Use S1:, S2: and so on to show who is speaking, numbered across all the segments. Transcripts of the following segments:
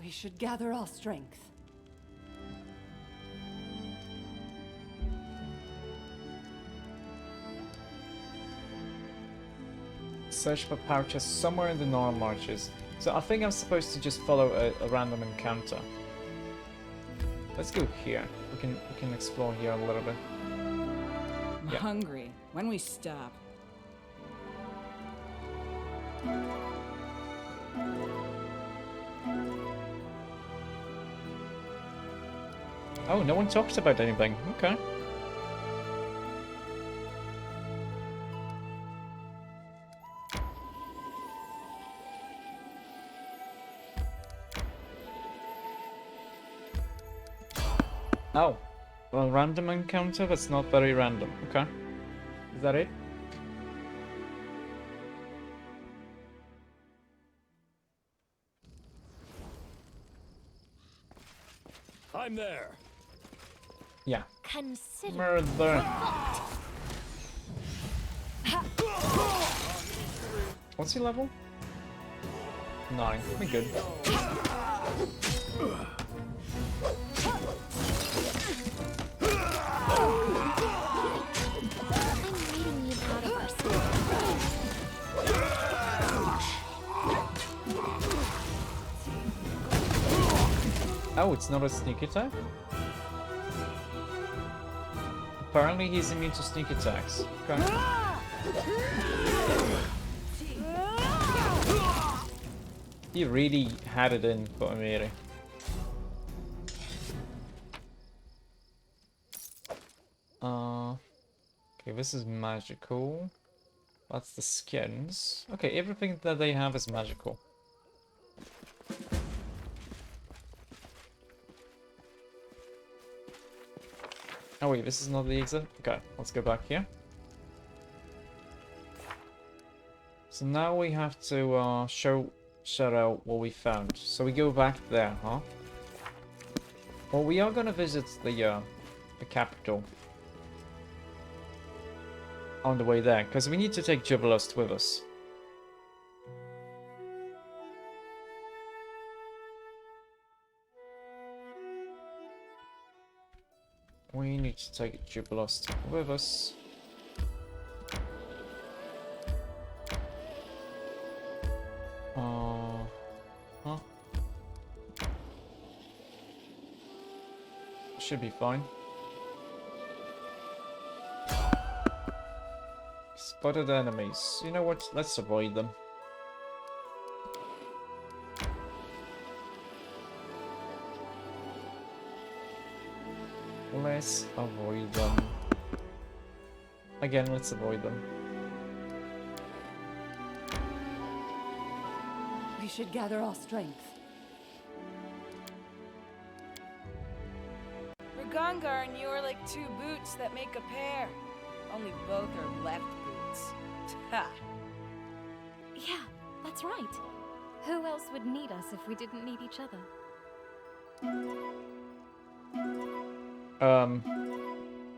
S1: We should gather our strength.
S2: Search for pouches somewhere in the normal marches. So I think I'm supposed to just follow a random encounter. Let's go here. We can explore here a little bit.
S3: I'm hungry. When we stop?
S2: Oh, no one talks about anything. Okay. Oh. Well, random encounter? That's not very random. Okay. Is that it?
S4: I'm there.
S2: Yeah.
S5: Consider
S2: Murder. What's he level? 9. We're good.
S5: I'm leading you out of our school.
S2: Oh, it's not a sneak attack? Apparently he's immune to sneak attacks. Okay. He really had it in for Amiri. Okay, this is magical. That's the skins. Okay, everything that they have is magical. Oh wait, this is not the exit? Okay, let's go back here. So now we have to shout out what we found. So we go back there, huh? Well, we are gonna visit the capital on the way there, because we need to take Jubilost with us. We need to take Jubilost with us. Huh? Should be fine. Spotted enemies. You know what? Let's avoid them. Let's avoid them. Again, let's avoid them.
S1: We should gather our strength.
S3: Ragangar and you are like two boots that make a pair. Only both are left boots. Ha!
S5: Yeah, that's right. Who else would need us if we didn't need each other?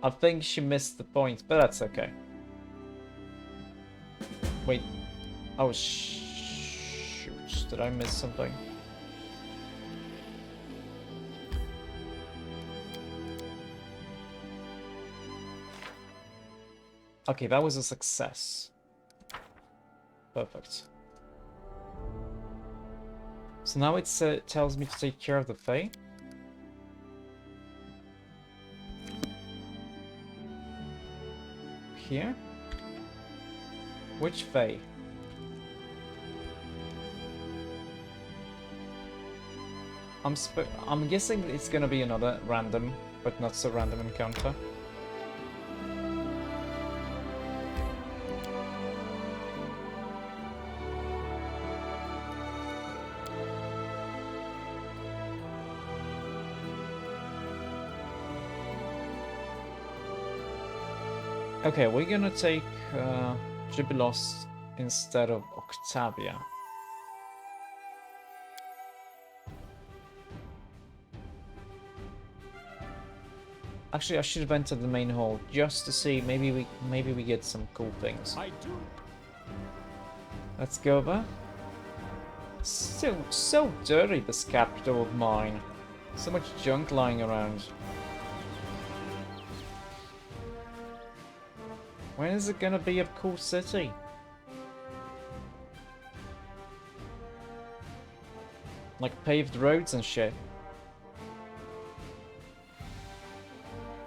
S2: I think she missed the point, but that's okay. Wait. Oh, shoot. Did I miss something? Okay, that was a success. Perfect. So now it tells me to take care of the Fae. Here? Which Fae? I'm guessing it's gonna be another random, but not so random encounter. Okay, we're gonna take Jubilost instead of Octavia. Actually, I should have entered the main hall just to see. Maybe we get some cool things.
S4: I do.
S2: Let's go over. Still so dirty, this capital of mine. So much junk lying around. When is it gonna be a cool city? Like paved roads and shit.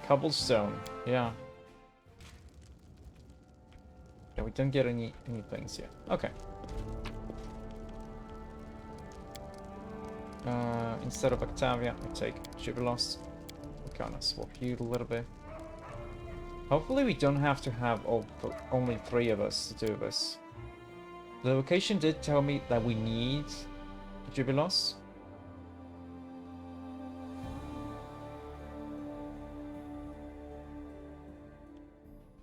S2: Cobblestone, yeah. Yeah, we didn't get any things yet. Okay. Instead of Octavia, we take Jubilos. We kind of swap you a little bit. Hopefully we don't have to have only 3 of us to do this. The location did tell me that we need Jubilos.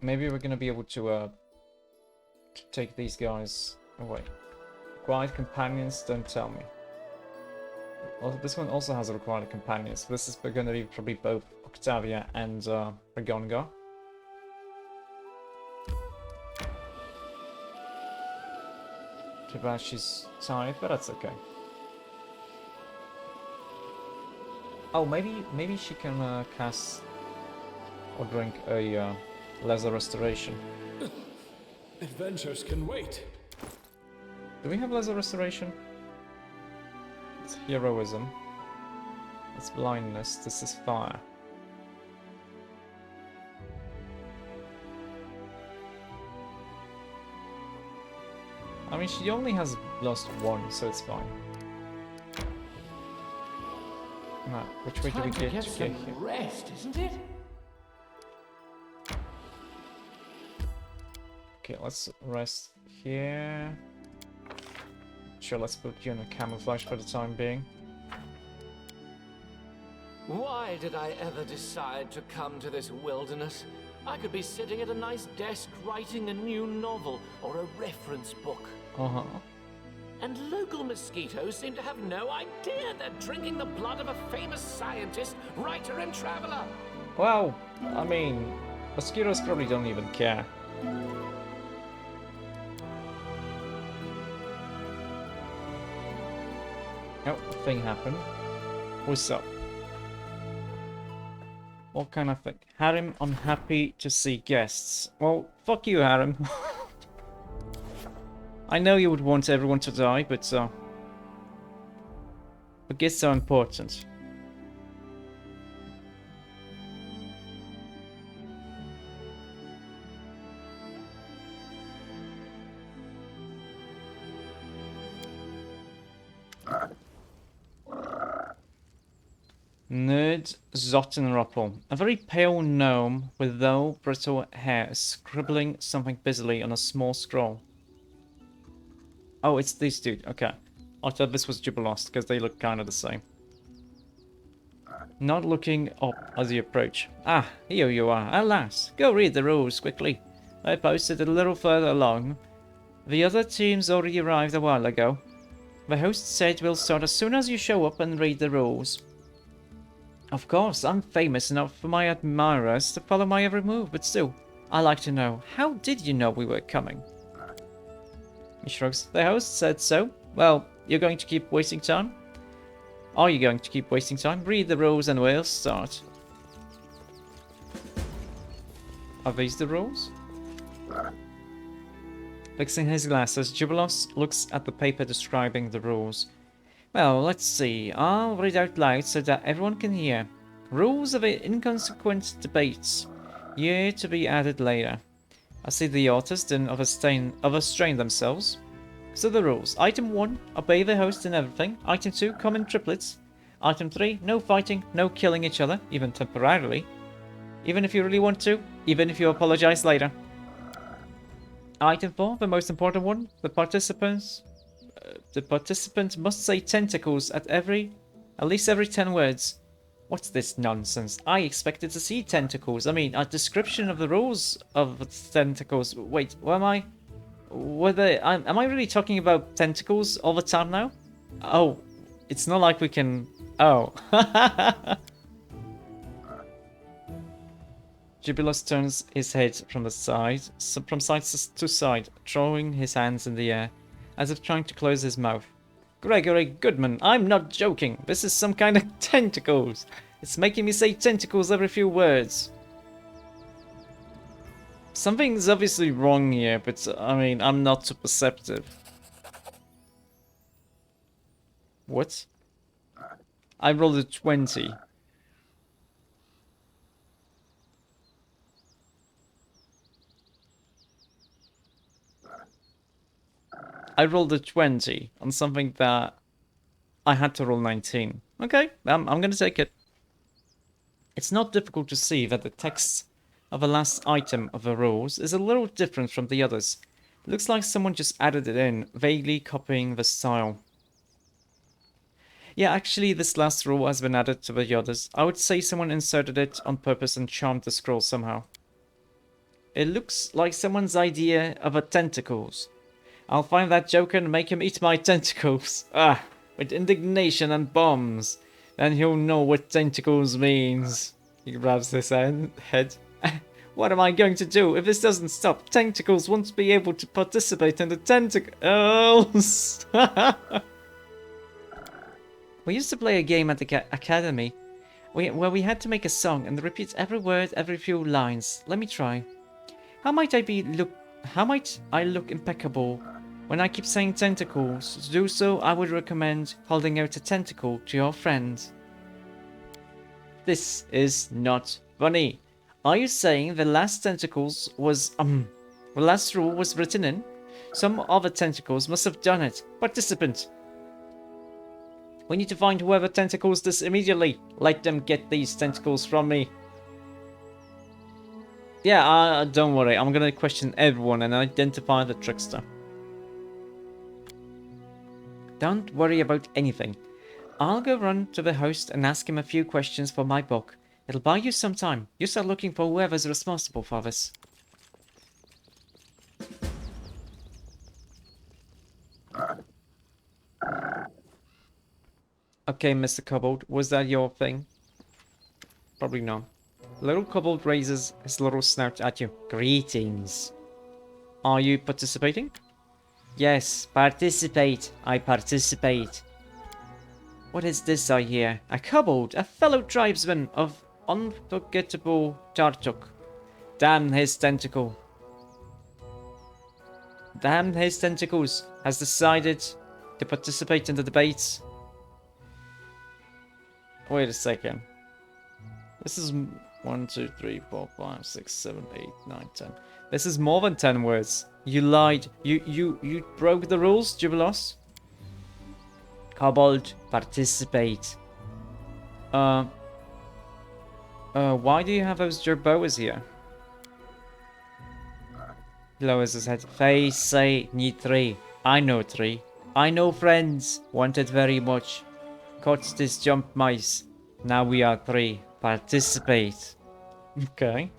S2: Maybe we're gonna be able to take these guys away. Required companions, don't tell me. Well, this one also has a required companions. This is gonna be probably both Octavia and Rigonga. Too bad she's tired, but that's okay. Oh, maybe she can cast or drink a lesser restoration.
S4: Adventures can wait.
S2: Do we have lesser restoration? It's heroism. It's blindness. This is fire. I mean, she only has lost 1, so it's fine. Now, which way do we get to get here?
S6: Rest, isn't it?
S2: Okay, let's rest here. Sure, let's put you in a camouflage for the time being.
S6: Why did I ever decide to come to this wilderness? I could be sitting at a nice desk writing a new novel or a reference book.
S2: Uh-huh.
S6: And local mosquitoes seem to have no idea they're drinking the blood of a famous scientist, writer, and traveler.
S2: Well, I mean, mosquitoes probably don't even care. Oh, a thing happened. What's up? What kind of thing? Harem unhappy to see guests. Well, fuck you, Harem. I know you would want everyone to die, but guests are important. Nerd Zottenroppel, a very pale gnome with dull, brittle hair, is scribbling something busily on a small scroll. Oh, it's this dude. Okay. I thought this was Jubilost, because they look kind of the same. Not looking up as you approach. Ah, here you are. Alas, go read the rules quickly. I posted it a little further along. The other teams already arrived a while ago. The host said we'll start as soon as you show up and read the rules. Of course, I'm famous enough for my admirers to follow my every move, but still, I like to know, how did you know we were coming? He shrugs. The host said so. Well, you're going to keep wasting time? Are you going to keep wasting time? Read the rules and we'll start. Are these the rules? Fixing his glasses, Jubilos looks at the paper describing the rules. Well, let's see. I'll read out loud so that everyone can hear. Rules of inconsequent debates. Year to be added later. I see the authors didn't overstrain themselves. So the rules. Item 1, obey the host in everything. Item 2, come in triplets. Item 3, no fighting, no killing each other, even temporarily. Even if you really want to, even if you apologize later. Item 4, the most important one. The participant must say tentacles at least every 10 words. What's this nonsense? I expected to see tentacles. I mean, a description of the rules of tentacles. Wait, what am I? Am I really talking about tentacles all the time now? Oh, it's not like we can... Oh. Jubilos turns his head from side to side, throwing his hands in the air, as if trying to close his mouth. Gregory Goodman, I'm not joking. This is some kind of tentacles. It's making me say tentacles every few words. Something's obviously wrong here, but I mean, I'm not too perceptive. What? I rolled a 20. I rolled a 20 on something that I had to roll 19. Okay, I'm gonna take it. It's not difficult to see that the text of the last item of the rules is a little different from the others. It looks like someone just added it in, vaguely copying the style. Yeah, actually, this last rule has been added to the others. I would say someone inserted it on purpose and charmed the scroll somehow. It looks like someone's idea of a tentacles. I'll find that joker and make him eat my tentacles. Ah, with indignation and bombs. Then he'll know what tentacles means. He grabs his head. What am I going to do? If this doesn't stop, tentacles won't be able to participate in the tentacles. We used to play a game at the academy where we had to make a song and repeat every word every few lines. Let me try. How might I look impeccable when I keep saying tentacles? To do so, I would recommend holding out a tentacle to your friend. This is not funny. Are you saying the last tentacles was the last rule was written in? Some other tentacles must have done it. Participant. We need to find whoever tentacles this immediately. Let them get these tentacles from me. Yeah, don't worry. I'm gonna question everyone and identify the trickster. Don't worry about anything. I'll go run to the host and ask him a few questions for my book. It'll buy you some time. You start looking for whoever's responsible for this. Okay, Mr. Kobold, was that your thing? Probably not. Little Kobold raises his little snout at you. Greetings. Are you participating? Yes, participate. I participate. What is this I hear? A kobold, a fellow tribesman of unforgettable Tartuk. Damn his tentacle. Damn his tentacles has decided to participate in the debates. Wait a second. This is 1, 2, 3, 4, 5, 6, 7, 8, 9, 10. This is more than 10 words. You lied. You broke the rules, Jubilos. Kobold, participate. Why do you have those jerboas here? He lowers his head. They say need 3. I know 3. I know friends. Wanted very much. Caught this jump mice. Now we are 3. Participate. Okay.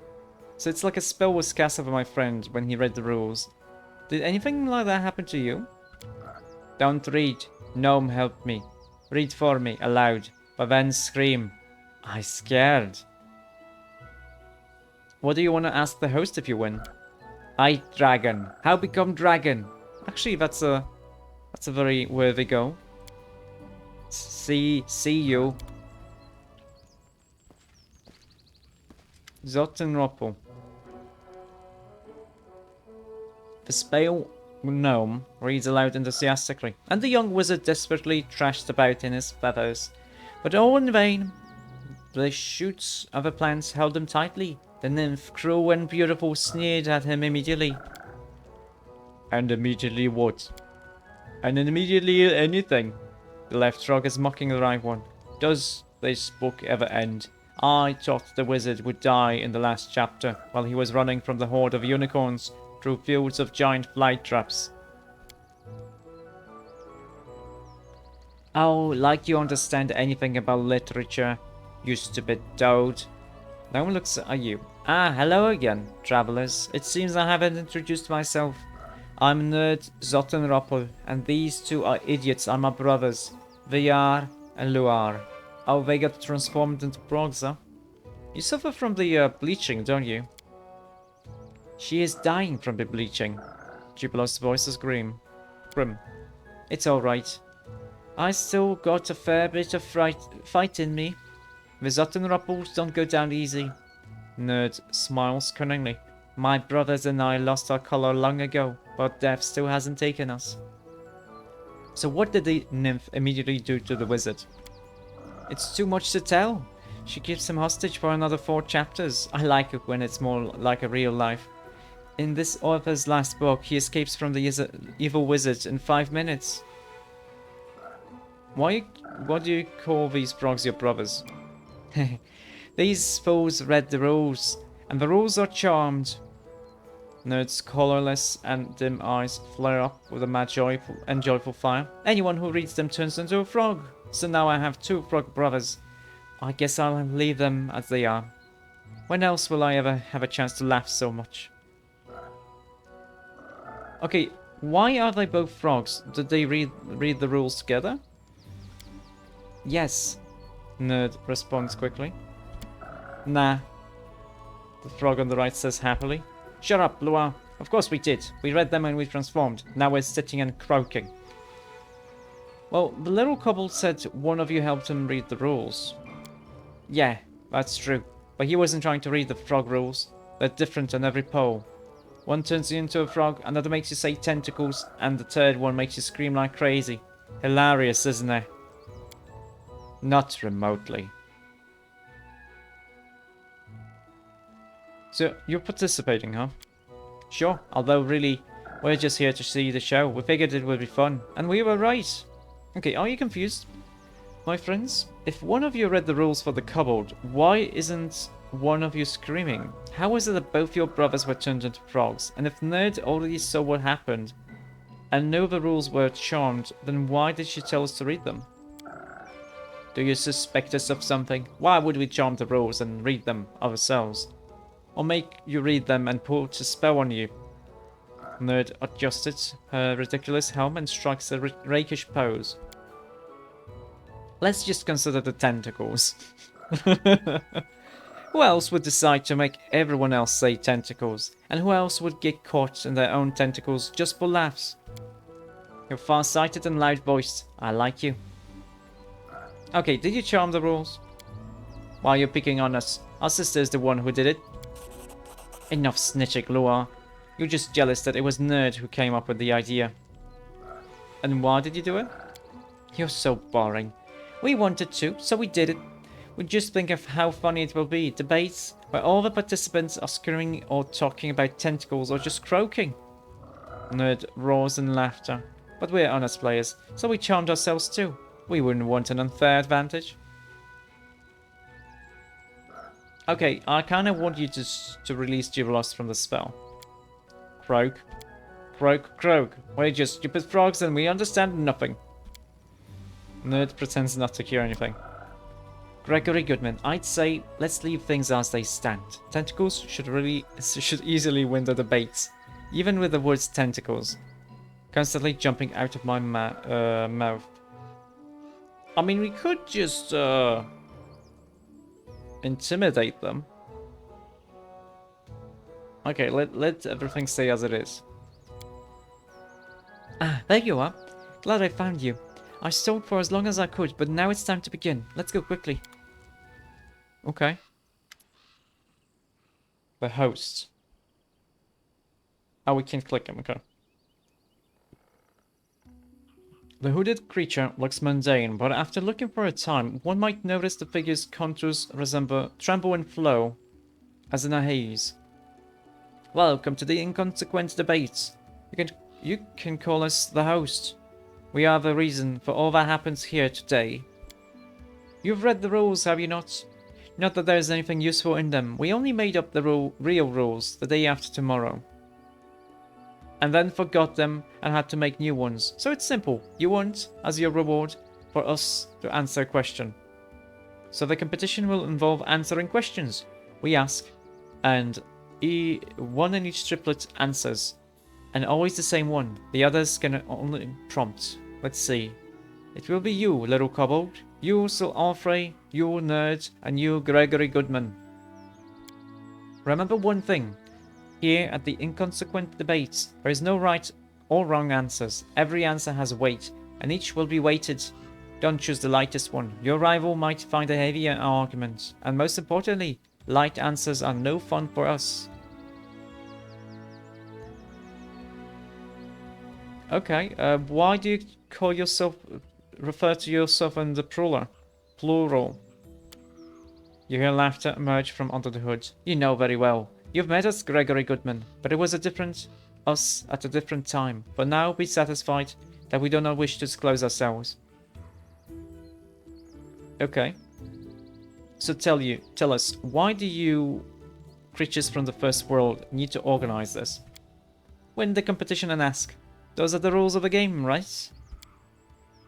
S2: So it's like a spell was cast over my friend when he read the rules. Did anything like that happen to you? Don't read. Gnome help me. Read for me, aloud. But then scream. I scared. What do you want to ask the host if you win? Hi, dragon. How become dragon? Actually, that's a very worthy goal. See you. Zottenroppel. The spale gnome reads aloud enthusiastically, and the young wizard desperately thrashed about in his feathers. But all in vain. The shoots of the plants held him tightly. The nymph, cruel and beautiful, sneered at him immediately. And immediately what? And immediately anything. The left shrug is mocking the right one. Does this book ever end? I thought the wizard would die in the last chapter, while he was running from the horde of unicorns through fields of giant fly traps. Oh, like you understand anything about literature, you stupid toad. No one looks at you. Ah, hello again, travelers. It seems I haven't introduced myself. I'm Nerd Zottenroppel, and these two are idiots are my brothers, Vyar and Luar. Oh, they got transformed into frogs, huh? You suffer from the bleaching, don't you? She is dying from the bleaching. Jubilos' voice is grim. It's alright. I still got a fair bit of fight in me. Visot and Rupples don't go down easy. Nerd smiles cunningly. My brothers and I lost our color long ago, but death still hasn't taken us. So what did the nymph immediately do to the wizard? It's too much to tell. She keeps him hostage for another 4 chapters. I like it when it's more like a real life. In this author's last book, he escapes from the evil wizard in 5 minutes. What do you call these frogs your brothers? These fools read the rules, and the rules are charmed. Nerd's colorless and dim eyes flare up with a mad joyful fire. Anyone who reads them turns into a frog. So now I have 2 frog brothers. I guess I'll leave them as they are. When else will I ever have a chance to laugh so much? Okay, why are they both frogs? Did they read the rules together? Yes, Nerd responds quickly. Nah, the frog on the right says happily. Shut up, Lua. Of course we did. We read them and we transformed. Now we're sitting and croaking. Well, the little kobold said one of you helped him read the rules. Yeah, that's true. But he wasn't trying to read the frog rules. They're different on every pole. One turns you into a frog, another makes you say tentacles, and the third one makes you scream like crazy. Hilarious, isn't it? Not remotely. So, you're participating, huh? Sure, although really, we're just here to see the show. We figured it would be fun, and we were right. Okay, are you confused? My friends, if one of you read the rules for the kobold, why isn't one of you screaming? How is it that both your brothers were turned into frogs? And if Nerd already saw what happened, and knew the rules were charmed, then why did she tell us to read them? Do you suspect us of something? Why would we charm the rules and read them ourselves? Or make you read them and put a spell on you? Nerd adjusted her ridiculous helm and strikes a rakish pose. Let's just consider the tentacles. Who else would decide to make everyone else say tentacles? And who else would get caught in their own tentacles just for laughs? You're far-sighted and loud-voiced. I like you. Okay, did you charm the rules? Why are you picking on us? Our sister is the one who did it. Enough snitching, Lua. You're just jealous that it was Nerd who came up with the idea. And why did you do it? You're so boring. We wanted to, so we did it. We just think of how funny it will be. Debates where all the participants are screaming or talking about tentacles or just croaking. Nerd roars in laughter. But we're honest players, so we charmed ourselves too. We wouldn't want an unfair advantage. Okay, I kind of want you to release Jubilos from the spell. Croak. Croak, croak. We're just stupid frogs and we understand nothing. Nerd pretends not to hear anything. Gregory Goodman, I'd say let's leave things as they stand. Tentacles should easily win the debates. Even with the words tentacles. Constantly jumping out of my mouth. I mean, we could just intimidate them. Okay, let everything stay as it is. Ah, there you are. Glad I found you. I stalled for as long as I could, but now it's time to begin. Let's go quickly. Okay. The host. Oh, we can't click him, okay. The hooded creature looks mundane, but after looking for a time, one might notice the figure's contours tremble and flow, as in a haze. Welcome to the Inconsequent debates. You can call us the host. We are the reason for all that happens here today. You've read the rules, have you not? Not that there's anything useful in them. We only made up the real rules the day after tomorrow. And then forgot them and had to make new ones. So it's simple. You want, as your reward, for us to answer a question. So the competition will involve answering questions. We ask, and one in each triplet answers. And always the same one. The others can only prompt. Let's see. It will be you, little kobold. You, Sir Alfrey. You, Nerd. And you, Gregory Goodman. Remember one thing. Here at the Inconsequent debates, there is no right or wrong answers. Every answer has weight, and each will be weighted Don't choose the lightest one. Your rival might find a heavier argument. And most importantly, light answers are no fun for us. Okay, why do you call yourself, refer to yourself in the plural? You hear laughter emerge from under the hood. You know very well. You've met us, Gregory Goodman, but it was us at a different time. For now, be satisfied that we do not wish to disclose ourselves. Okay. So tell us, why do you creatures from the first world need to organize this? Win the competition and ask. Those are the rules of the game, right?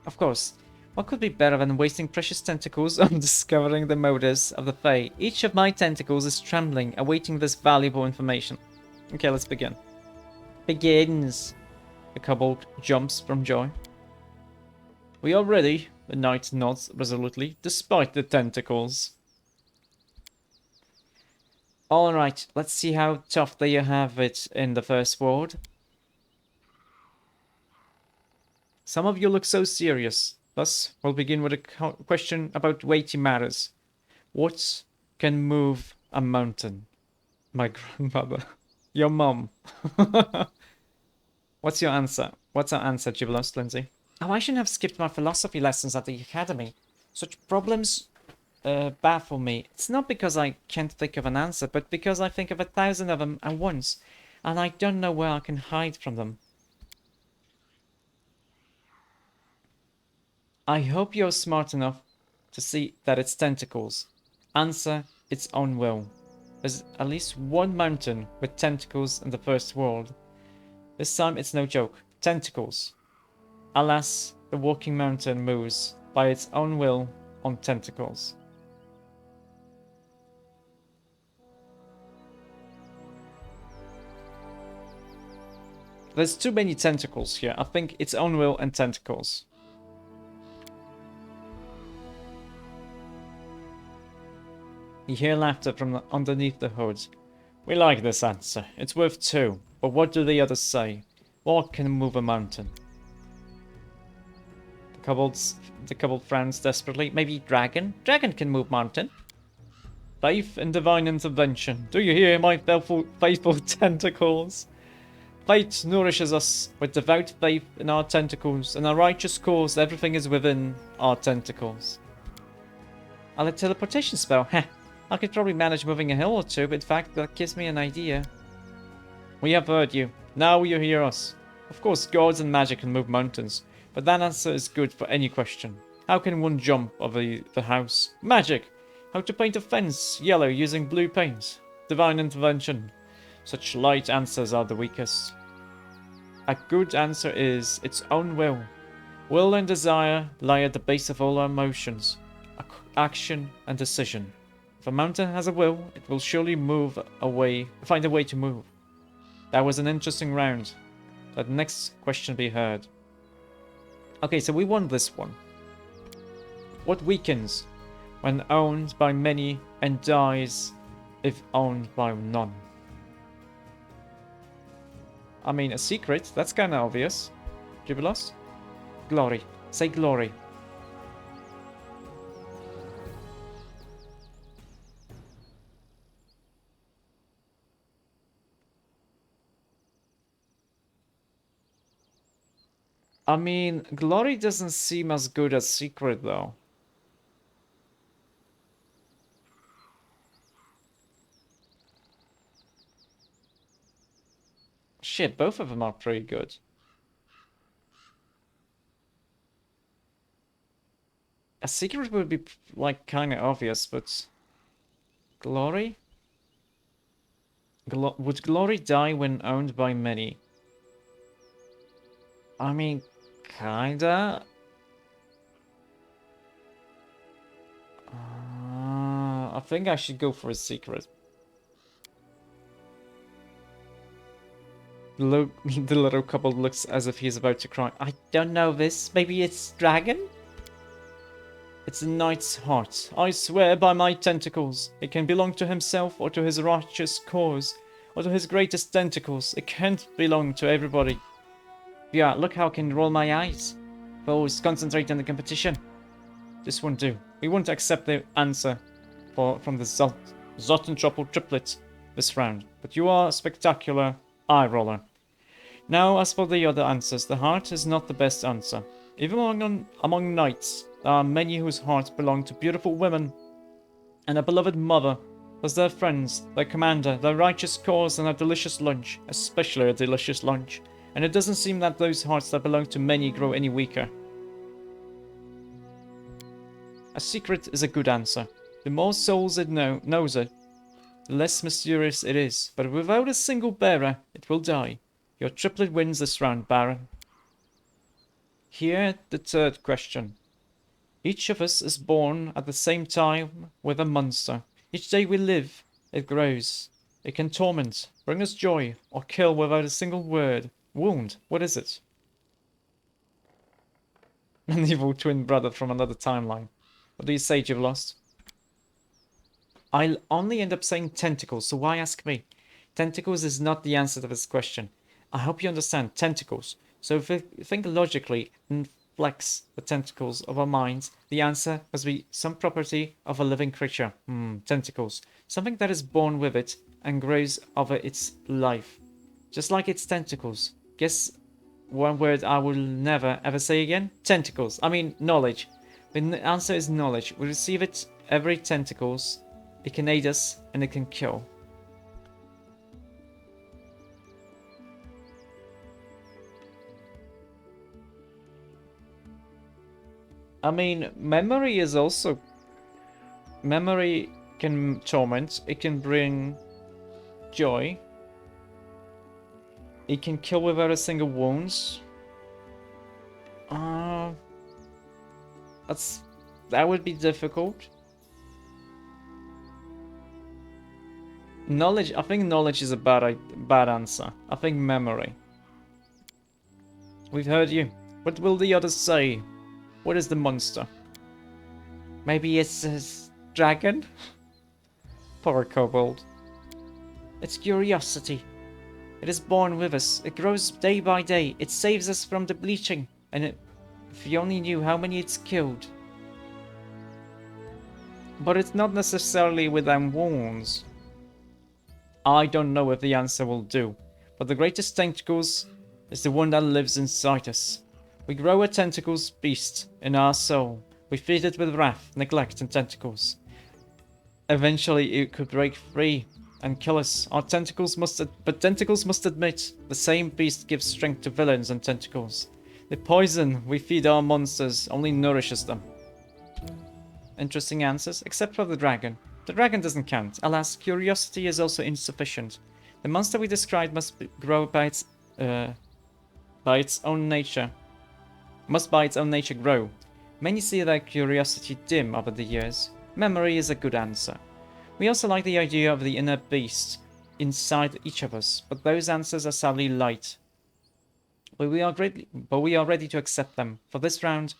S2: Of course. What could be better than wasting precious tentacles on discovering the motives of the Fae? Each of my tentacles is trembling, awaiting this valuable information. Okay, let's begin. Begins. The kobold jumps from joy. We are ready, the knight nods resolutely, despite the tentacles. Alright, let's see how tough they have it in the first world. Some of you look so serious. Thus, we'll begin with a question about weighty matters. What can move a mountain? My grandmother. Your mum. What's your answer? What's our answer, Gibelos, Lindsay? Oh, I shouldn't have skipped my philosophy lessons at the academy. Such problems baffle me. It's not because I can't think of an answer, but because I think of 1,000 of them at once, and I don't know where I can hide from them. I hope you're smart enough to see that it's tentacles. Answer its own will. There's at least one mountain with tentacles in the first world. This time it's no joke. Tentacles. Alas, the walking mountain moves by its own will on tentacles. There's too many tentacles here. I think its own will and tentacles. You hear laughter from underneath the hood. We like this answer. It's worth 2. But what do the others say? What can move a mountain? The kobold frowns desperately. Maybe dragon? Dragon can move mountain. Faith in divine intervention. Do you hear, my faithful tentacles? Fate nourishes us with devout faith in our tentacles, and our righteous cause. Everything is within our tentacles. A teleportation spell. Heh. I could probably manage moving a hill or two, but in fact, that gives me an idea. We have heard you. Now you hear us. Of course, gods and magic can move mountains, but that answer is good for any question. How can one jump over the house? Magic! How to paint a fence yellow using blue paint? Divine intervention. Such light answers are the weakest. A good answer is its own will. Will and desire lie at the base of all our emotions, action and decision. If a mountain has a will, it will surely find a way to move. That was an interesting round. Let the next question be heard. Okay, so we won this one. What weakens when owned by many and dies if owned by none? I mean, a secret, that's kind of obvious. Gibelos? Glory. Say glory. I mean, glory doesn't seem as good as secret, though. Shit, both of them are pretty good. A secret would be, like, kind of obvious, but... Glory? Would glory die when owned by many? I mean, kinda. I think I should go for a secret. The little couple looks as if he's about to cry. I don't know this. Maybe it's dragon? It's a knight's heart. I swear by my tentacles. It can belong to himself or to his righteous cause or to his greatest tentacles. It can't belong to everybody. Yeah, look how I can roll my eyes. Always concentrate on the competition. This won't do. We won't accept the answer from the Zotentroppel triplet this round. But you are a spectacular eye roller. Now, as for the other answers, the heart is not the best answer. Even among knights, there are many whose hearts belong to beautiful women and a beloved mother, as their friends, their commander, their righteous cause, and a delicious lunch, especially a delicious lunch. And it doesn't seem that those hearts that belong to many grow any weaker. A secret is a good answer. The more souls it knows it, the less mysterious it is. But without a single bearer, it will die. Your triplet wins this round, Baron. Here, the third question. Each of us is born at the same time with a monster. Each day we live, it grows. It can torment, bring us joy, or kill without a single word. Wound, what is it? An evil twin brother from another timeline. What do you say, Givelost? I'll only end up saying tentacles, so why ask me? Tentacles is not the answer to this question. I hope you understand. Tentacles. So if we think logically and flex the tentacles of our minds, the answer must be some property of a living creature. Tentacles. Something that is born with it and grows over its life. Just like its tentacles. Guess one word I will never ever say again? Tentacles. I mean knowledge. The answer is knowledge. We receive it every tentacles. It can aid us and it can kill. I mean, memory is also... Memory can torment. It can bring joy. It can kill without a single wound. That would be difficult. Knowledge. I think knowledge is a bad answer. I think memory. We've heard you. What will the others say? What is the monster? Maybe it's a dragon? Poor kobold. It's curiosity. It is born with us. It grows day by day. It saves us from the bleaching. And if you only knew how many it's killed. But it's not necessarily without wounds. I don't know if the answer will do. But the greatest tentacles is the one that lives inside us. We grow a tentacles beast in our soul. We feed it with wrath, neglect, and tentacles. Eventually it could break free and kill us. But tentacles must admit, the same beast gives strength to villains and tentacles. The poison we feed our monsters only nourishes them. Interesting answers, except for the dragon. The dragon doesn't count. Alas, curiosity is also insufficient. The monster we described must grow by its own nature. Must by its own nature grow. Many see their curiosity dim over the years. Memory is a good answer. We also like the idea of the inner beast inside each of us, but those answers are sadly light. But we are ready to accept them. For this round,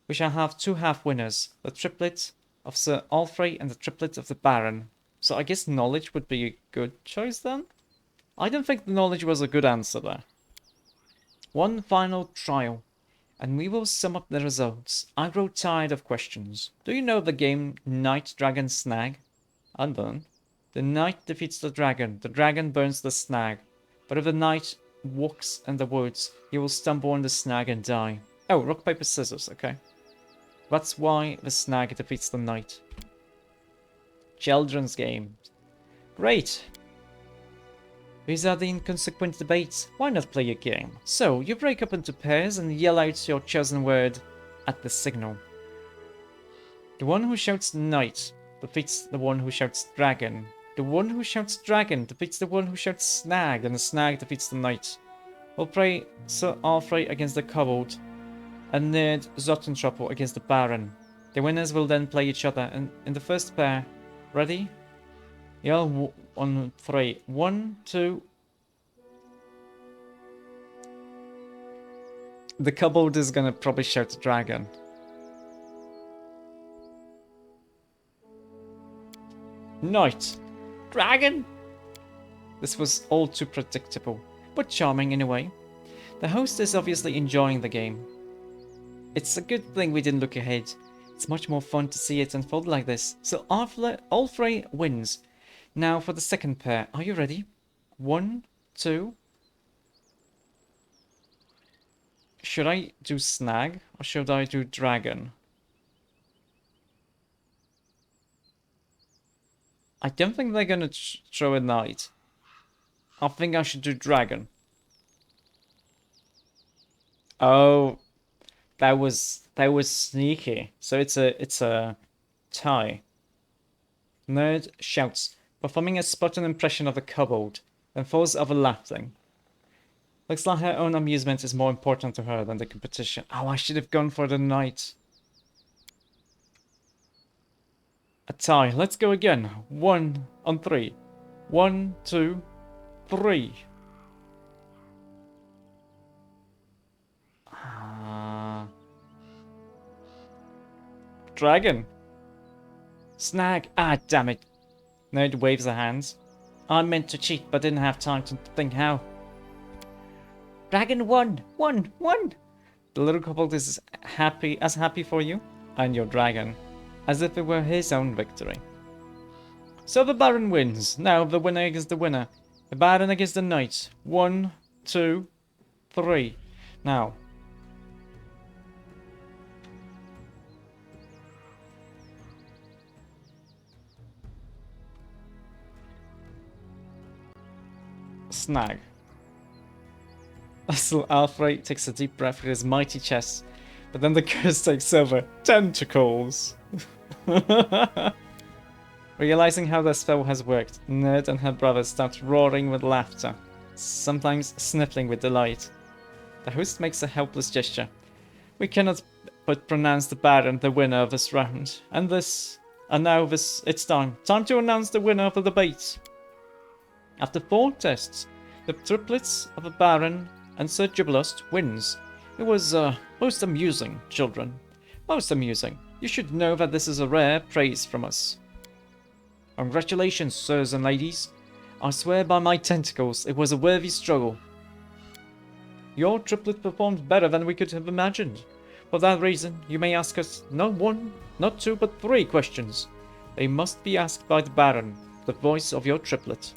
S2: we shall have two half-winners, the triplet of Sir Alfred and the triplet of the Baron. So I guess knowledge would be a good choice then? I don't think knowledge was a good answer there. One final trial, and we will sum up the results. I grow tired of questions. Do you know the game Knight Dragon Snag? I don't. The knight defeats the dragon burns the snag. But if the knight walks in the woods, he will stumble on the snag and die. Oh, rock, paper, scissors, okay. That's why the snag defeats the knight. Children's game. Great. These are the inconsequent debates. Why not play a game? So, you break up into pairs and yell out your chosen word at the signal. The one who shouts knight defeats the one who shouts dragon. The one who shouts dragon defeats the one who shouts snag, and the snag defeats the knight. We'll play Sir Alfred against the kobold, and Nerd Zotentroppel against the Baron. The winners will then play each other in the first pair. Ready? Yell on 3. 1, 2. The kobold is gonna probably shout dragon. Knight. Dragon? This was all too predictable, but charming in a way. The host is obviously enjoying the game. It's a good thing we didn't look ahead. It's much more fun to see it unfold like this. So Alfrey wins. Now for the second pair. Are you ready? 1, 2. Should I do snag or should I do dragon? I don't think they're gonna throw a knight. I think I should do dragon. Oh, that was sneaky. So it's a tie. Nerd shouts, performing a spot-on impression of a kobold, then falls over laughing. Looks like her own amusement is more important to her than the competition. Oh, I should have gone for the knight. A tie. Let's go again. 1 on 3. 1, 2, 3. Dragon. Snag. Ah, damn it. Nerd waves her hands. I meant to cheat, but didn't have time to think how. Dragon won. Won. The little kobold is happy for you and your dragon, as if it were his own victory. So the Baron wins. Now the winner against the winner. The Baron against the Knight. 1, 2, 3. Now. Snag. Little Alfred takes a deep breath with his mighty chest, but then the curse takes over. Tentacles! Realizing how the spell has worked, Nerd and her brother start roaring with laughter, sometimes sniffling with delight. The host makes a helpless gesture. We cannot but pronounce the Baron the winner of this round, and now it's time to announce the winner of the debate. After 4 tests, the triplets of the Baron and Sir Jubilost wins. It was most amusing, children. Most amusing. You should know that this is a rare praise from us. Congratulations, sirs and ladies. I swear by my tentacles, it was a worthy struggle. Your triplet performed better than we could have imagined. For that reason, you may ask us not 1, not 2, but 3 questions. They must be asked by the Baron, the voice of your triplet.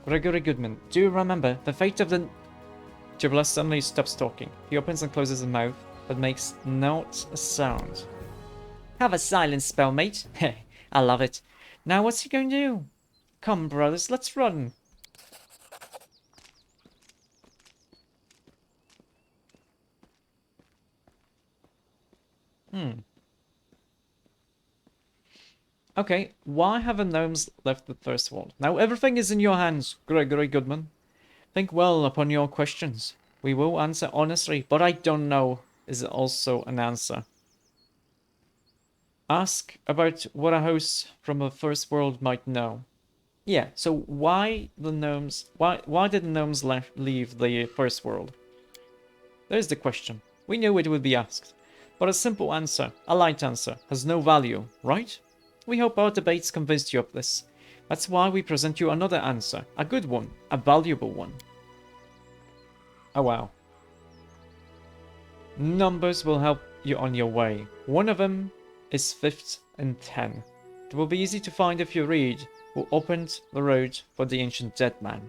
S2: Gregory Goodman, do you remember the fate of the... Jubilost suddenly stops talking. He opens and closes his mouth, but makes not a sound. Have a silence spell, mate. Heh, I love it. Now what's he going to do? Come, brothers, let's run. Okay, why have the gnomes left the first world? Now everything is in your hands, Gregory Goodman. Think well upon your questions. We will answer honestly, but I don't know is also an answer. Ask about what a host from the first world might know. Yeah, so why did the gnomes leave the first world? There's the question. We knew it would be asked. But a simple answer, a light answer, has no value, right? We hope our debates convinced you of this. That's why we present you another answer, a good one, a valuable one. Oh wow. Numbers will help you on your way. One of them is 5th and 10. It will be easy to find if you read who opened the road for the ancient dead man.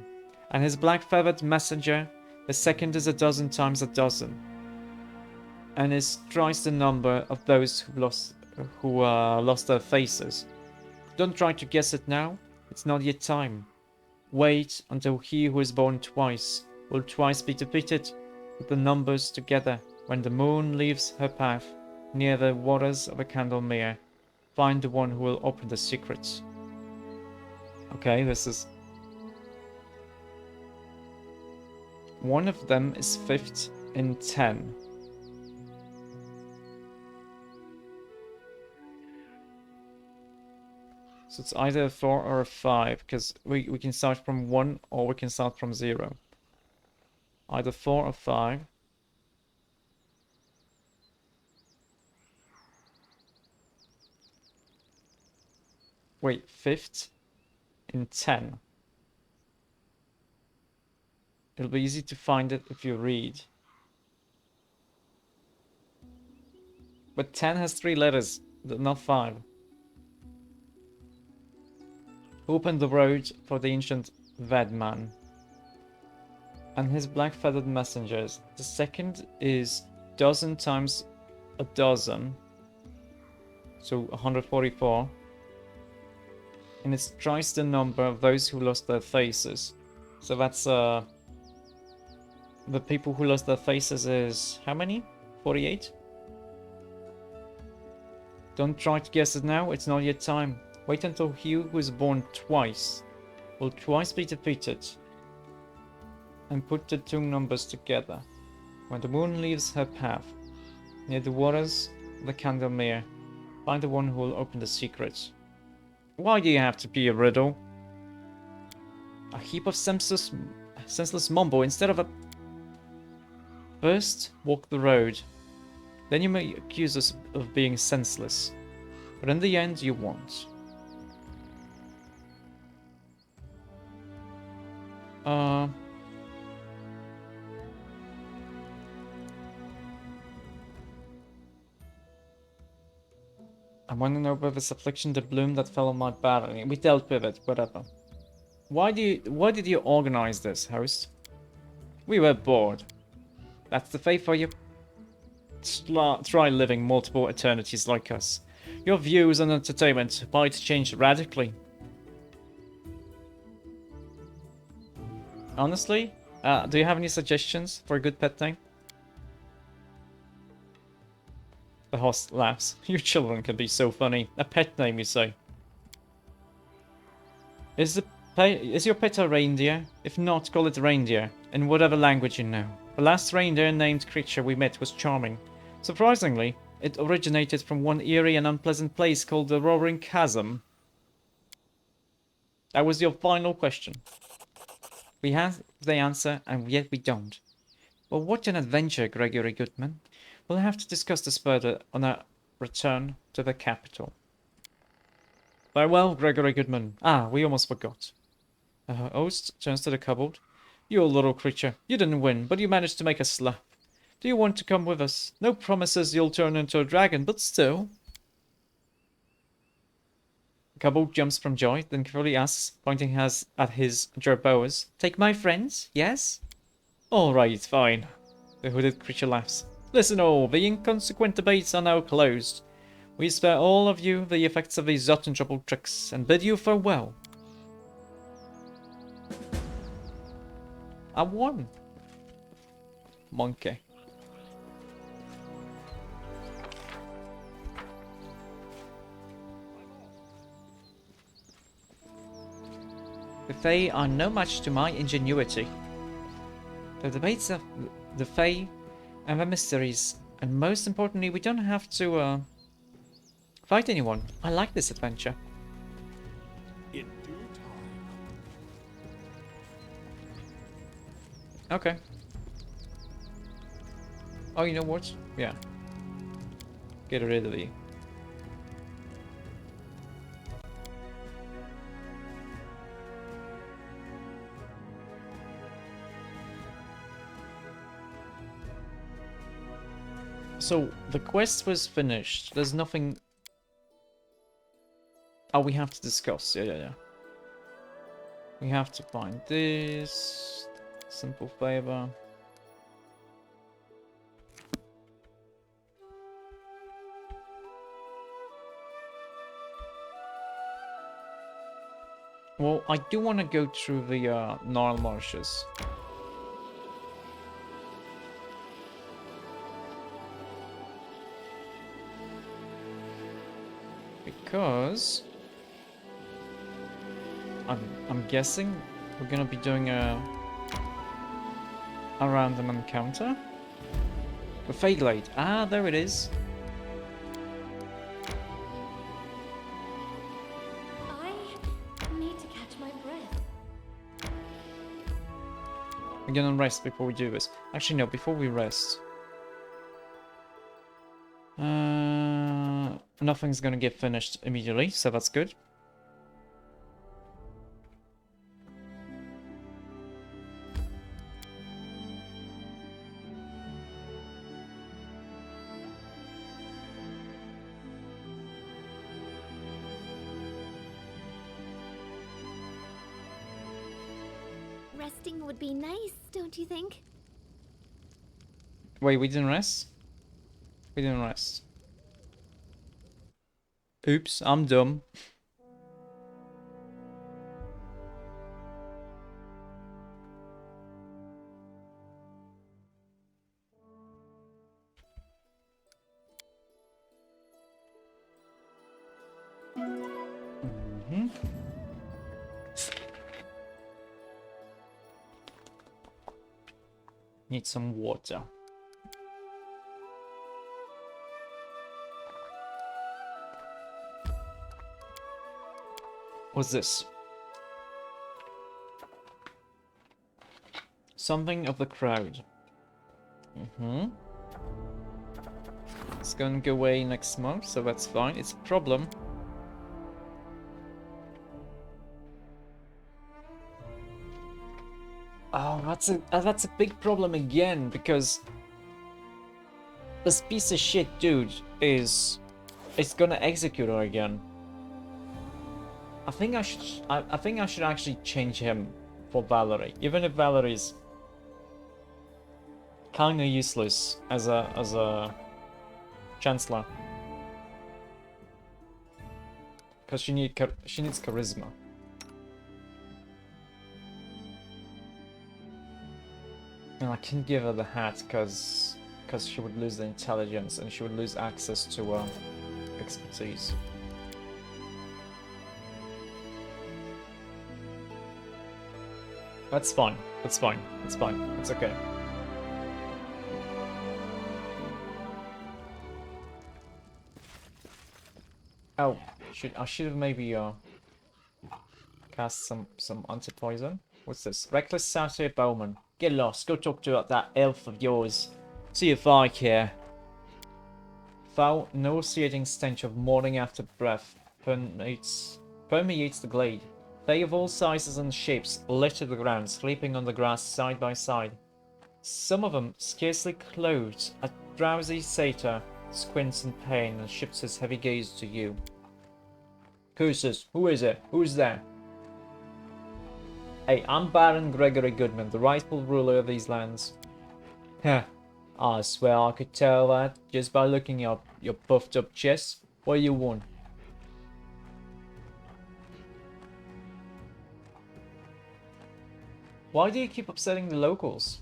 S2: And his black-feathered messenger, the second is 12 times 12. And is thrice the number of those who lost their faces. Don't try to guess it now, it's not yet time. Wait until he who is born twice will twice be defeated with the numbers together when the moon leaves her path near the waters of a Candlemere. Find the one who will open the secrets. Okay, this is... One of them is 5th in 10. So it's either a 4 or a 5, because we can start from 1 or we can start from 0. Either 4 or 5. Wait, 5th in 10. It'll be easy to find it if you read. But 10 has 3 letters, not 5. Open the road for the ancient Vedman and his black feathered messengers. The second is dozen times a dozen, so 144. And it's twice the number of those who lost their faces. So that's the people who lost their faces is how many? 48? Don't try to guess it now, it's not yet time. Wait until he who is born twice will twice be defeated. And put the two numbers together. When the moon leaves her path, near the waters of the Candlemere, find the one who will open the secret. Why do you have to be a riddle? A heap of senseless mumble instead of a... First, walk the road. Then you may accuse us of being senseless. But in the end, you won't. I want to know about this affliction, the bloom that fell on my barony. We dealt with it, whatever. Why did you organize this, host? We were bored. That's the fate for you. Try living multiple eternities like us. Your views on entertainment might change radically. Honestly, do you have any suggestions for a good pet name? The host laughs. You children can be so funny. A pet name, you say? Is your pet a reindeer? If not, call it reindeer, in whatever language you know. The last reindeer-named creature we met was charming. Surprisingly, it originated from one eerie and unpleasant place called the Roaring Chasm. That was your final question. We have the answer, and yet we don't. Well, what an adventure, Gregory Goodman. We'll have to discuss this further on our return to the capital. Farewell, Gregory Goodman. Ah, we almost forgot. The host turns to the kobold. You little creature. You didn't win, but you managed to make us laugh. Do you want to come with us? No promises you'll turn into a dragon, but still. The kobold jumps from joy, then carefully asks, pointing at his jerboas. Take my friends, yes? Alright, fine. The hooded creature laughs. Listen all, the Inconsequent debates are now closed. We spare all of you the effects of these untraceable tricks, and bid you farewell. I won. Monkey. The Fae are no match to my ingenuity. The debates of the Fae and the mysteries, and most importantly, we don't have to fight anyone. I like this adventure.
S4: In due time.
S2: Okay. Oh, you know what? Yeah. Get rid of you. So, the quest was finished. There's nothing... Oh, we have to discuss. Yeah. We have to find this. Simple favor. Well, I do want to go through the Gnarl Marshes. Because I'm guessing we're gonna be doing a random encounter. The Feyglade. Ah, there it is.
S5: I need to catch my breath.
S2: We're gonna rest before we do this. Actually, no. Before we rest. Nothing's gonna get finished immediately, so that's good.
S5: resting would be nice, don't you think?
S2: Wait, we didn't rest? We didn't rest. Oops, I'm dumb. Mhm. Need some water. What's this? Something of the crowd. It's gonna go away next month, so that's fine. It's a problem. Oh, that's a big problem again, because this piece of shit dude is gonna execute her again. I think I should actually change him for Valerie, even if Valerie's kinda useless as a chancellor, because she needs charisma. And I can't give her the hat because she would lose the intelligence and she would lose access to expertise. That's fine. That's fine. It's fine. It's okay. Oh, I should have maybe cast some anti-poison. What's this? Reckless Satyr Bowman. Get lost. Go talk to that elf of yours. See if I care. Foul, nauseating stench of morning after breath permeates the glade. They of all sizes and shapes litter the ground, sleeping on the grass side by side. Some of them scarcely clothed. A drowsy satyr squints in pain and shifts his heavy gaze to you. Curses, who is it? Who's there? Hey, I'm Baron Gregory Goodman, the rightful ruler of these lands. Heh, I swear I could tell that just by looking at your puffed up chest. What do you want? Why do you keep upsetting the locals?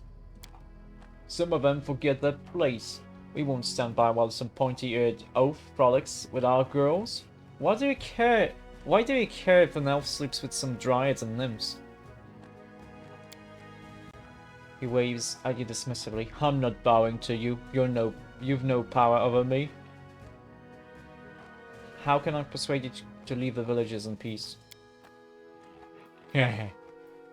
S2: Some of them forget their place. We won't stand by while some pointy-eared oaf frolics with our girls. Why do you care? Why do you care if an elf sleeps with some dryads and nymphs? He waves at you dismissively. I'm not bowing to you. You've no power over me. How can I persuade you to leave the villages in peace?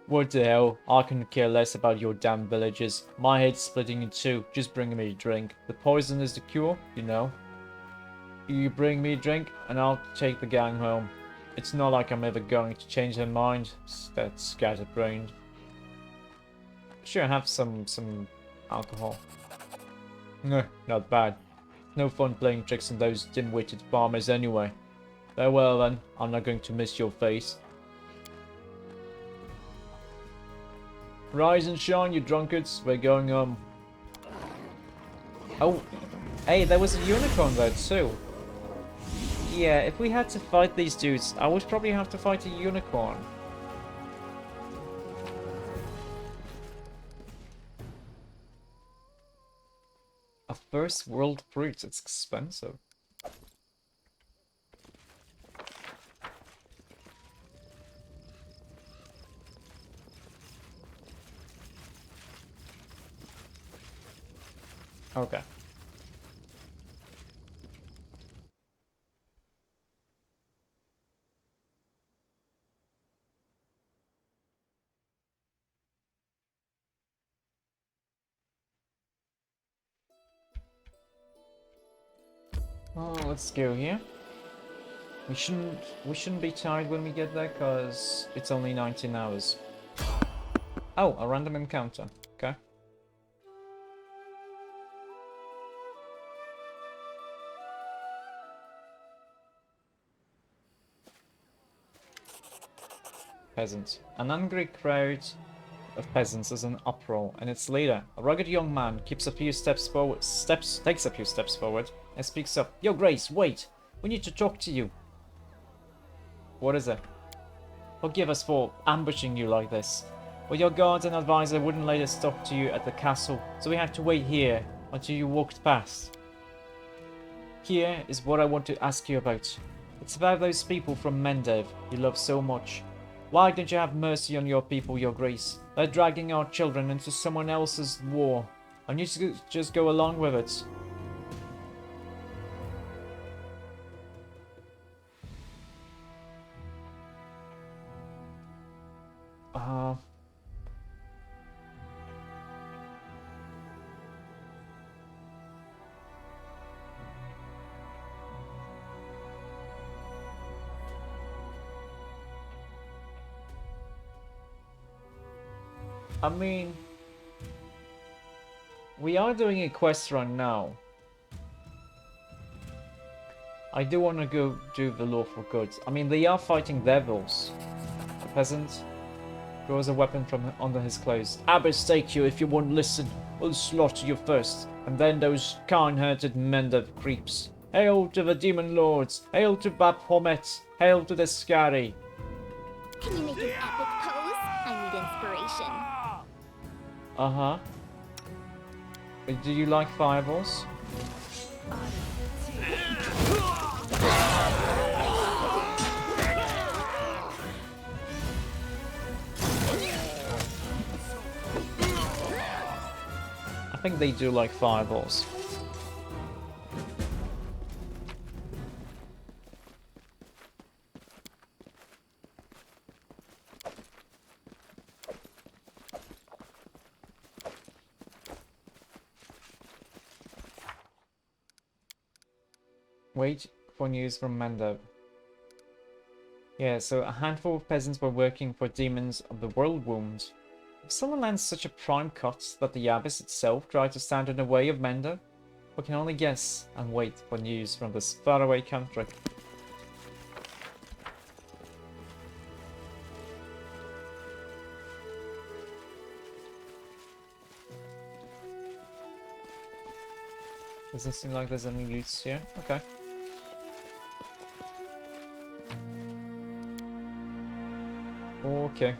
S2: What the hell? I can care less about your damn villages. My head's splitting in two. Just bring me a drink. The poison is the cure, you know. You bring me a drink, and I'll take the gang home. It's not like I'm ever going to change their mind. That scatterbrained. Sure, have some alcohol. No, not bad. No fun playing tricks on those dim-witted farmers anyway. Farewell then. I'm not going to miss your face. Rise and shine, you drunkards. We're going home. Oh, hey, there was a unicorn there too. Yeah, if we had to fight these dudes, I would probably have to fight a unicorn. A first world fruit, it's expensive. Okay. Oh, let's go here. We shouldn't be tired when we get there, cause it's only 19 hours. Oh, a random encounter. Okay. Peasant. An angry crowd of peasants is in uproar, and its leader, a rugged young man, takes a few steps forward, and speaks up. Your Grace, wait! We need to talk to you. What is it? Forgive us for ambushing you like this. But your guards and advisor wouldn't let us talk to you at the castle, so we had to wait here until you walked past. Here is what I want to ask you about. It's about those people from Mendev you love so much. Why don't you have mercy on your people, your Grace? They're dragging our children into someone else's war, and you just go along with it. I mean, we are doing a quest run now. I do want to go do the lawful good. I mean, they are fighting devils. The peasant draws a weapon from under his clothes. Abbess, take you if you won't listen. We'll slaughter you first, and then those kind-hearted Mendev creeps. Hail to the demon lords! Hail to Baphomet! Hail to the Scary!
S7: Can you make an epic pose? I need inspiration.
S2: Uh-huh. Do you like fireballs? I think they do like fireballs. Wait for news from Mendev. Yeah, so a handful of peasants were working for demons of the world wound. If someone lands such a prime cut that the abyss itself tried to stand in the way of Mendev, we can only guess and wait for news from this faraway country. Doesn't seem like there's any loot here. Okay. Okay.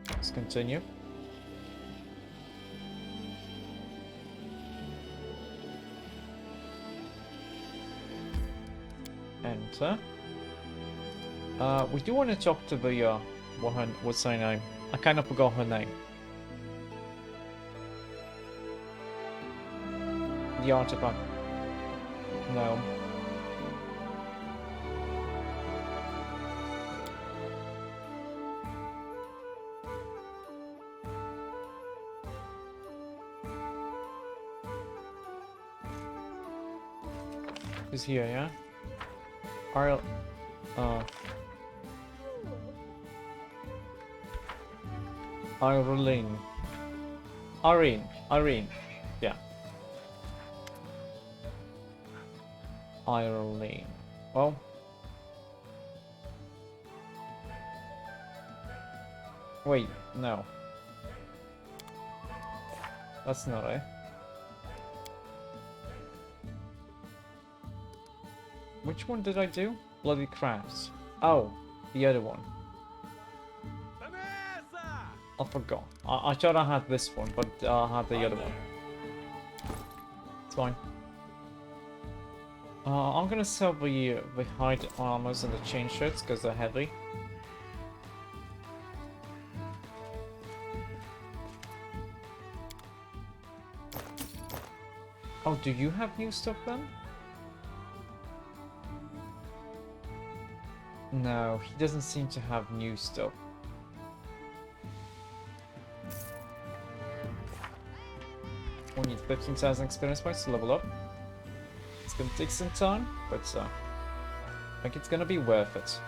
S2: Let's continue. Enter. We do want to talk to the, what's her name? I kind of forgot her name. The artifact. No. Is here, yeah? Irene. Yeah. Irene. Well. Wait, no. That's not it. Which one did I do? Bloody crafts. Oh, the other one. I forgot. I thought I had this one, but I had the other one. It's fine. I'm gonna sell the hide armors and the chain shirts because they're heavy. Oh, do you have new stuff then? No, he doesn't seem to have new stuff. We need 15,000 experience points to level up. It's gonna take some time, but I think it's gonna be worth it.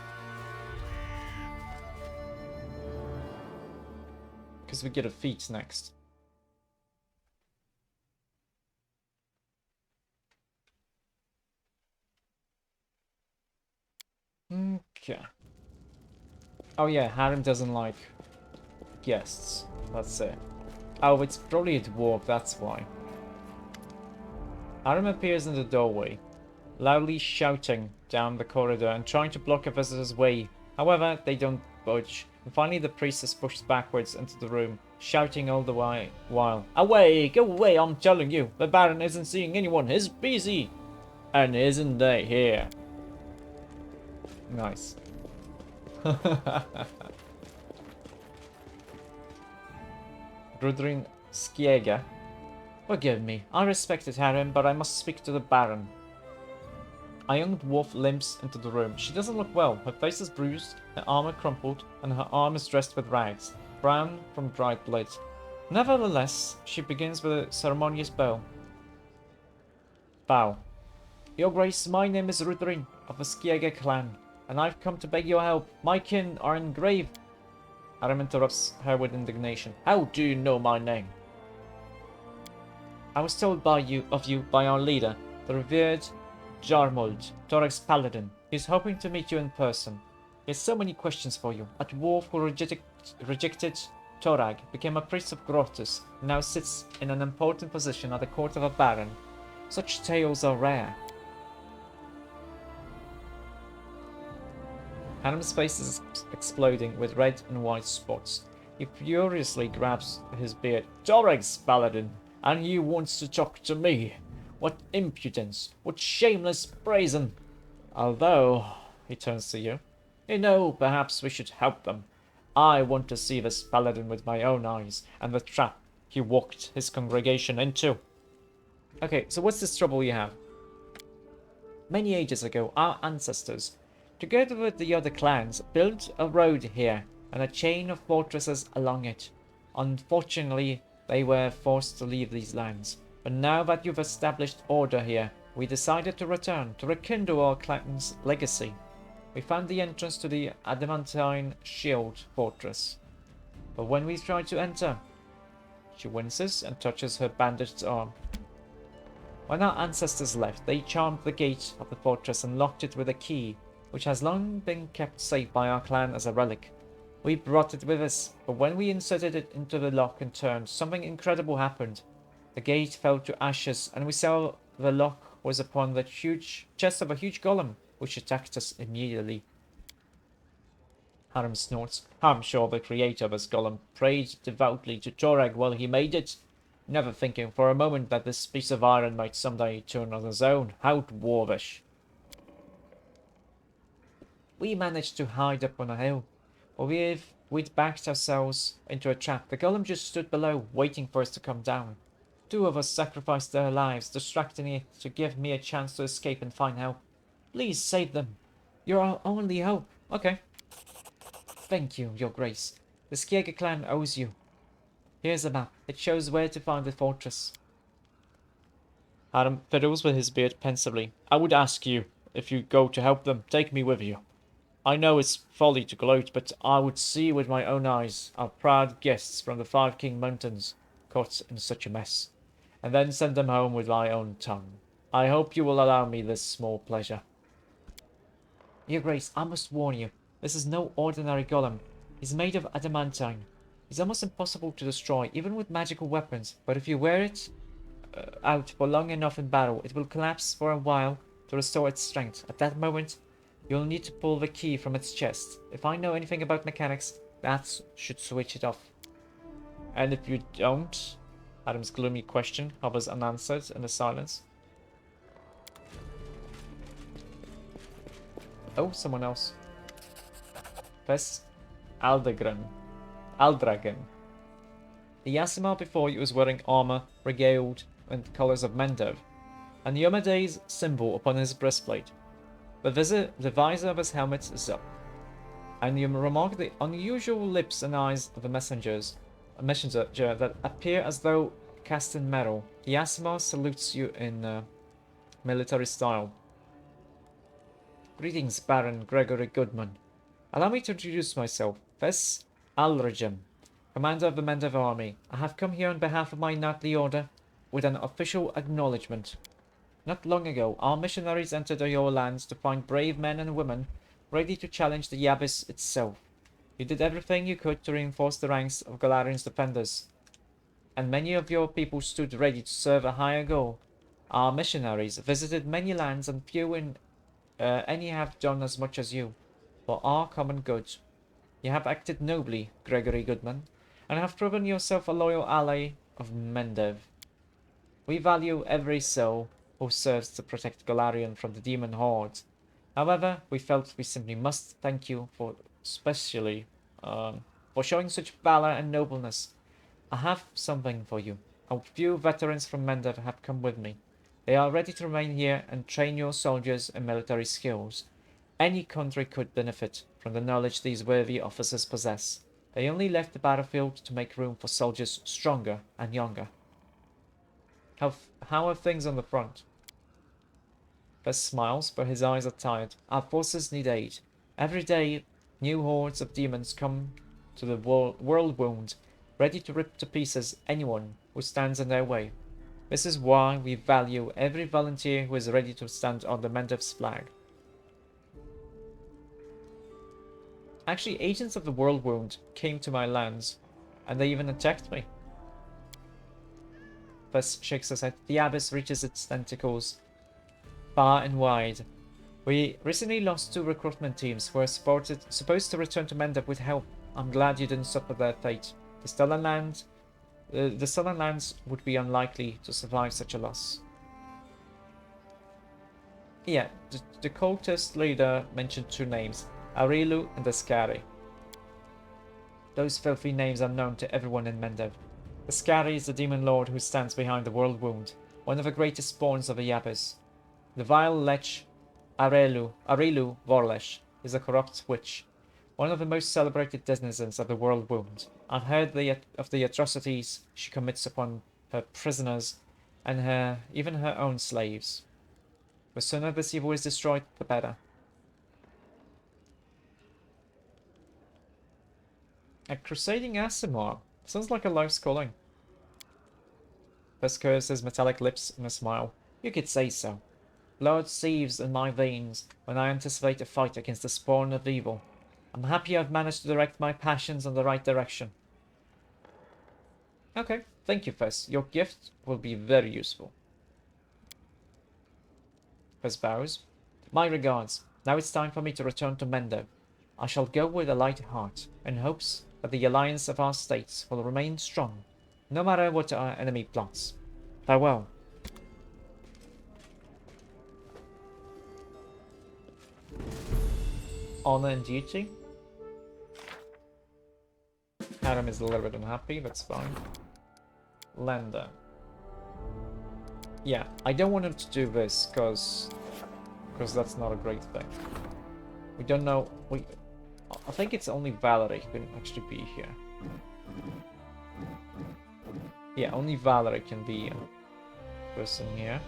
S2: Because we get a feat next. Okay. Oh yeah, Harem doesn't like guests. That's it. Oh, it's probably a dwarf, that's why. Harem appears in the doorway, loudly shouting down the corridor and trying to block a visitor's way. However, they don't budge. And finally, the priestess pushes backwards into the room, shouting all the while, "Away! Go away, I'm telling you! The Baron isn't seeing anyone, he's busy! And isn't they here?" Nice. Rudrin Skiega. "Forgive me, I respected Harem, but I must speak to the Baron." A young dwarf limps into the room. She doesn't look well. Her face is bruised, her armor crumpled, and her arm is dressed with rags, brown from dried blood. Nevertheless, she begins with a ceremonious bow. Bow. "Your Grace, my name is Rudrin of the Skiega clan, and I've come to beg your help. My kin are in grave." Harem interrupts her with indignation. "How do you know my name?" "I was told by you by our leader, the revered Jarmold, Torag's paladin. He's hoping to meet you in person. He has so many questions for you. A dwarf who rejected Torag, became a priest of Grotus, and now sits in an important position at the court of a baron. Such tales are rare." Harem's face is exploding with red and white spots. He furiously grabs his beard. "Torag's paladin, and he wants to talk to me. What impudence! What shameless brazen! Although," he turns to you, "you know, perhaps we should help them. I want to see this paladin with my own eyes, and the trap he walked his congregation into." Okay, so what's this trouble you have? "Many ages ago, our ancestors, together with the other clans, built a road here and a chain of fortresses along it. Unfortunately, they were forced to leave these lands. But now that you've established order here, we decided to return, to rekindle our clan's legacy. We found the entrance to the Adamantine Shield Fortress. But when we tried to enter..." She winces and touches her bandaged arm. "When our ancestors left, they charmed the gate of the fortress and locked it with a key, which has long been kept safe by our clan as a relic. We brought it with us, but when we inserted it into the lock and turned, something incredible happened. The gate fell to ashes, and we saw the lock was upon the huge chest of a huge golem, which attacked us immediately." Harem snorts. "I'm sure the creator of this golem prayed devoutly to Torag while he made it, never thinking for a moment that this piece of iron might someday turn on his own. How dwarvish." "We managed to hide up on a hill, but we'd backed ourselves into a trap. The golem just stood below, waiting for us to come down. 2 of us sacrificed their lives, distracting it to give me a chance to escape and find help. Please save them. You're our only hope." Okay. "Thank you, Your Grace. The Skiega clan owes you. Here's a map. It shows where to find the fortress." Harem fiddles with his beard pensively. "I would ask you, if you go to help them, take me with you. I know it's folly to gloat, but I would see with my own eyes our proud guests from the 5 King Mountains caught in such a mess, and then send them home with my own tongue. I hope you will allow me this small pleasure." "Your Grace, I must warn you, this is no ordinary golem. He's made of adamantine. He's almost impossible to destroy, even with magical weapons, but if you wear it out for long enough in battle, it will collapse for a while to restore its strength. At that moment, you'll need to pull the key from its chest. If I know anything about mechanics, that should switch it off." "And if you don't?" Adam's gloomy question hovers unanswered in the silence. Oh, someone else. Ves Aldragen. The Yasimar before you is wearing armor regaled in the colors of Mendev, and Yomede's symbol upon his breastplate. The visor of his helmet is up, and you remark the unusual lips and eyes of a messenger that appear as though cast in metal. The Yasimar salutes you in military style. "Greetings, Baron Gregory Goodman. Allow me to introduce myself. Ves Aldragen, commander of the Mendev army. I have come here on behalf of my knightly order with an official acknowledgement. Not long ago, our missionaries entered your lands to find brave men and women ready to challenge the Abyss itself. You did everything you could to reinforce the ranks of Galarian's defenders, and many of your people stood ready to serve a higher goal. Our missionaries visited many lands, and few in any have done as much as you, for our common good. You have acted nobly, Gregory Goodman, and have proven yourself a loyal ally of Mendev. We value every soul who serves to protect Galarian from the demon horde. However, we felt we simply must thank you for showing such valor and nobleness. I have something for you. A few veterans from Mendev have come with me. They are ready to remain here and train your soldiers in military skills. Any country could benefit from the knowledge these worthy officers possess. They only left the battlefield to make room for soldiers stronger and younger. How are things on the front? Fess smiles, but his eyes are tired. Our forces need aid. Every day, new hordes of demons come to the world wound, ready to rip to pieces anyone who stands in their way. This is why we value every volunteer who is ready to stand under Mendev's flag. Actually, agents of the world wound came to my lands, and they even attacked me. Fess shakes his head. The Abyss reaches its tentacles far and wide. We recently lost 2 recruitment teams who were supposed to return to Mendev with help. I'm glad you didn't suffer their fate. The Southern lands would be unlikely to survive such a loss. Yeah, the cultist leader mentioned 2 names, Arilu and Ascari. Those filthy names are known to everyone in Mendev. Ascari is the demon lord who stands behind the world wound, one of the greatest spawns of the Abyss. The vile lech Arilu Vorlesh is a corrupt witch, one of the most celebrated denizens of the world wound. I've heard of the atrocities she commits upon her prisoners and even her own slaves. The sooner this evil is destroyed, the better. A crusading Asimar. Sounds like a life's calling. Fess curves his metallic lips in a smile. You could say so. Blood seethes in my veins when I anticipate a fight against the spawn of evil. I'm happy I've managed to direct my passions in the right direction. Okay, thank you, Fess. Your gift will be very useful. Fess bows. My regards. Now it's time for me to return to Mendev. I shall go with a light heart, in hopes that the alliance of our states will remain strong, no matter what our enemy plots. Farewell. Honor and duty. Adam is a little bit unhappy, that's fine. Lender. Yeah, I don't want him to do this, because that's not a great thing. We don't know... I think it's only Valerie who can actually be here. Yeah, only Valerie can be a person here.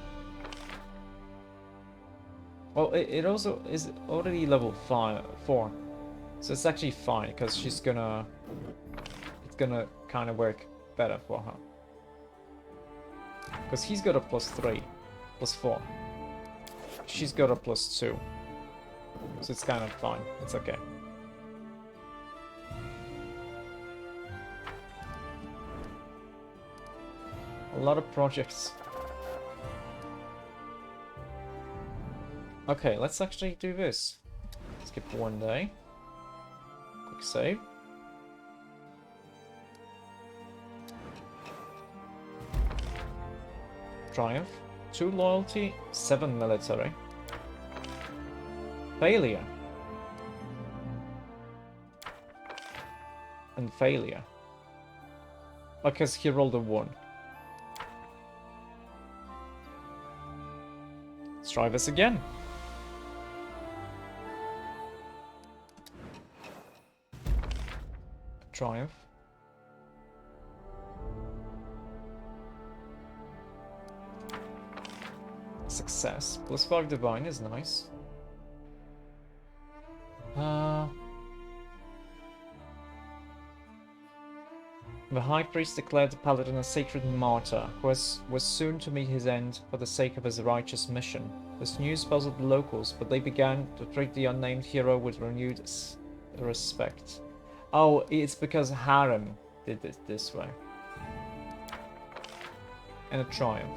S2: Well, it also is already level 4. So it's actually fine, because she's gonna... It's gonna kind of work better for her. Because he's got a +3, +4. She's got a +2. So it's kind of fine. It's okay. A lot of projects. Okay, let's actually do this. Skip 1 day. Quick save. Triumph. 2 loyalty, 7 military. Failure. And failure. Because he rolled a 1. Let's try this again. Triumph. Success. +5 divine is nice. The High Priest declared the Paladin a sacred martyr, who was soon to meet his end for the sake of his righteous mission. This news puzzled the locals, but they began to treat the unnamed hero with renewed respect. Oh, it's because Harem did it this way. And a triumph.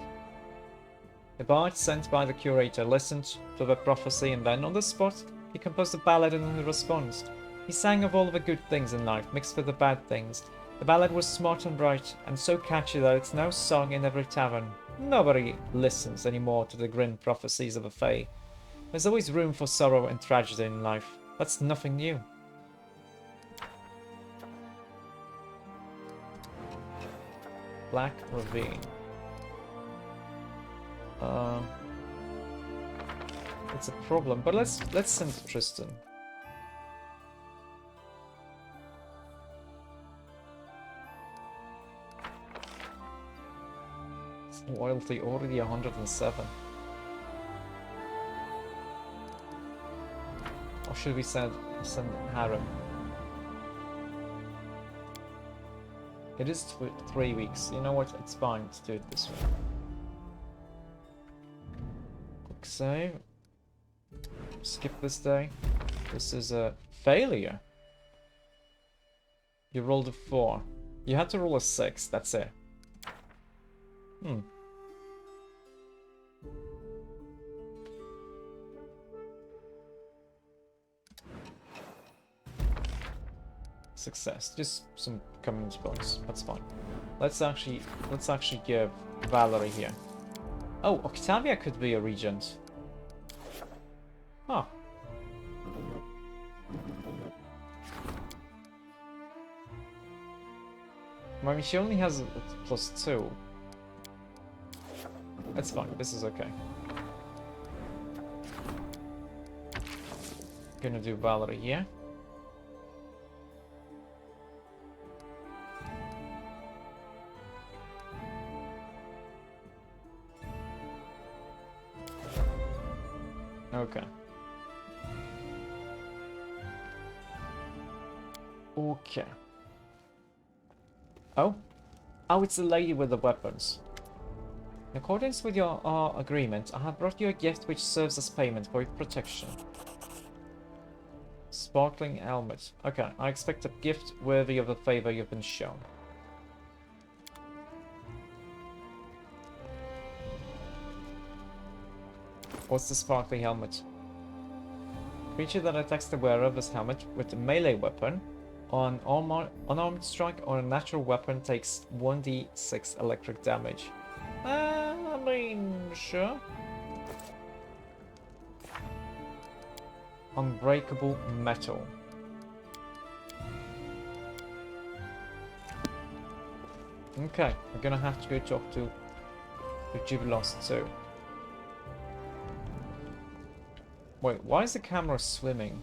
S2: The bard sent by the curator listened to the prophecy, and then on the spot he composed a ballad in response. He sang of all the good things in life mixed with the bad things. The ballad was smart and bright, and so catchy that it's now sung in every tavern. Nobody listens anymore to the grim prophecies of the Fae. There's always room for sorrow and tragedy in life. That's nothing new. Black Ravine. It's a problem, but let's send Tristan. Loyalty already 107. Or should we send Harem? It is 3 weeks. You know what? It's fine to do it this way. Quick save. Skip this day. This is a failure. You rolled a 4. You had to roll a 6. That's it. Success. Just some command points. That's fine. Let's actually give Valerie here. Oh, Octavia could be a regent. Huh. I mean, she only has a +2. That's fine. This is okay. Gonna do Valerie here. Okay. Okay. Oh? Oh, it's the lady with the weapons. In accordance with your agreement, I have brought you a gift which serves as payment for your protection. Sparkling helmet. Okay, I expect a gift worthy of the favor you've been shown. What's the sparkling helmet? Creature that attacks the wearer of this helmet with a melee weapon on unarmed strike or a natural weapon takes 1d6 electric damage. I mean, sure. Unbreakable metal. Okay, we're gonna have to go talk to Jubilos too. Wait, why is the camera swimming?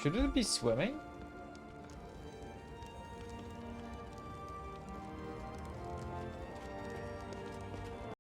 S2: Should it be swimming?